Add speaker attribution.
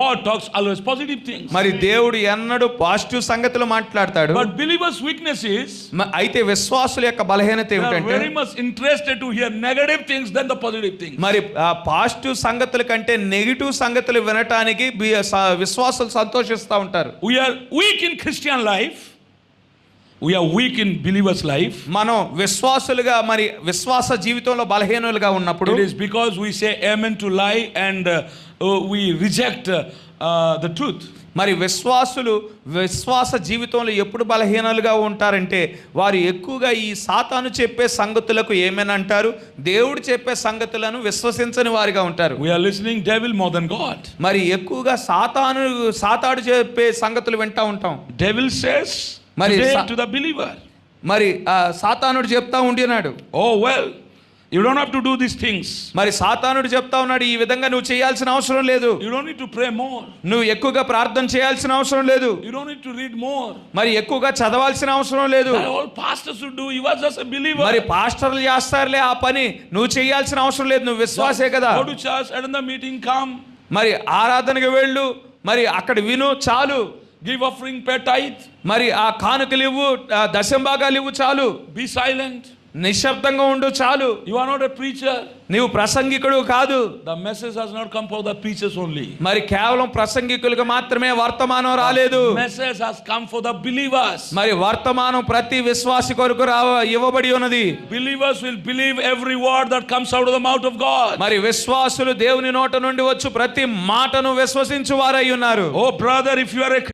Speaker 1: God talks always positive things.
Speaker 2: మరి దేవుడు ఎన్నడూ పాజిటివ్ సంగతులు మాట్లాడతాడు.
Speaker 1: But believers' weakness is
Speaker 2: అయితే విశ్వాసుల యొక్క బలహీనత
Speaker 1: they are
Speaker 2: ఏమిటంటే
Speaker 1: very much interested to hear negative things than the positive things.
Speaker 2: మరి పాజిటివ్ సంగతుల కంటే నెగిటివ్ సంగతులు వినటానికి విశ్వాసులు సంతోషిస్తూ ఉంటారు.
Speaker 1: We are weak in Christian life. We are weak in believers' life.
Speaker 2: మనం విశ్వాసులుగా మరి విశ్వాస జీవితంలో బలహీనులుగా ఉన్నప్పుడు
Speaker 1: It is because we say amen to lie and we reject the truth.
Speaker 2: మరి విశ్వాసులు విశ్వాస జీవితంలో ఎప్పుడు బలహీనులుగా ఉంటారంటే వారు ఎక్కువగా ఈ సాతాను చెప్పే సంగతులకు ఏమని అంటారు, దేవుడు చెప్పే సంగతులను విశ్వసించని వారిగా ఉంటారు.
Speaker 1: We are listening devil more than God.
Speaker 2: మరి ఎక్కువగా సాతాడు చెప్పే సంగతులు వింటా ఉంటాం.
Speaker 1: Devil says
Speaker 2: మరి
Speaker 1: to the believer.
Speaker 2: మరి సాతానుడు చెప్తా ఉండినాడు,
Speaker 1: oh well, you don't have to do these things.
Speaker 2: మరి సాతానుడు చెప్తా ఉన్నాడు, ఈ విధంగా నువ్వు చేయాల్సిన అవసరం లేదు,
Speaker 1: you don't need to pray more,
Speaker 2: నువ్వు ఎక్కువగా ప్రార్థన చేయాల్సిన అవసరం లేదు,
Speaker 1: you don't need to read more,
Speaker 2: మరి ఎక్కువగా చదవాల్సిన అవసరం లేదు,
Speaker 1: all pastors should do, you are just a believer.
Speaker 2: మరి పాస్టర్లు చేస్తారులే ఆ పని, నువ్వు చేయాల్సిన అవసరం లేదు, నువ్వు విశ్వాసే కదా.
Speaker 1: go to church, attend the meeting, come,
Speaker 2: మరి ఆరాధనకు వెళ్ళు, మరి అక్కడ విను చాలు,
Speaker 1: give offering, pay tithe,
Speaker 2: మరి ఆ కానుకలు ఇవ్వు, దశంభాగాలు ఇవ్వు చాలు,
Speaker 1: be silent,
Speaker 2: నిశ్శబ్దంగా ఉండు చాలు.
Speaker 1: you are not a preacher.
Speaker 2: నీవు ప్రసంగికుడు కాదు.
Speaker 1: The message has not come for the preachers only.
Speaker 2: మరి కేవలం ప్రసంగికులకు మాత్రమే వర్తమానం రాలేదు,
Speaker 1: The message has come for the believers.
Speaker 2: మరి వర్తమానం ప్రతి విశ్వాసి కొరకు ఇవ్వబడి ఉన్నది.
Speaker 1: Believers will believe every word that comes out of the mouth of God.
Speaker 2: మరి విశ్వాసులు దేవుని నోట నుండి వచ్చు ప్రతి మాటను విశ్వసించు వారై ఉన్నారు.
Speaker 1: Oh brother, if you are a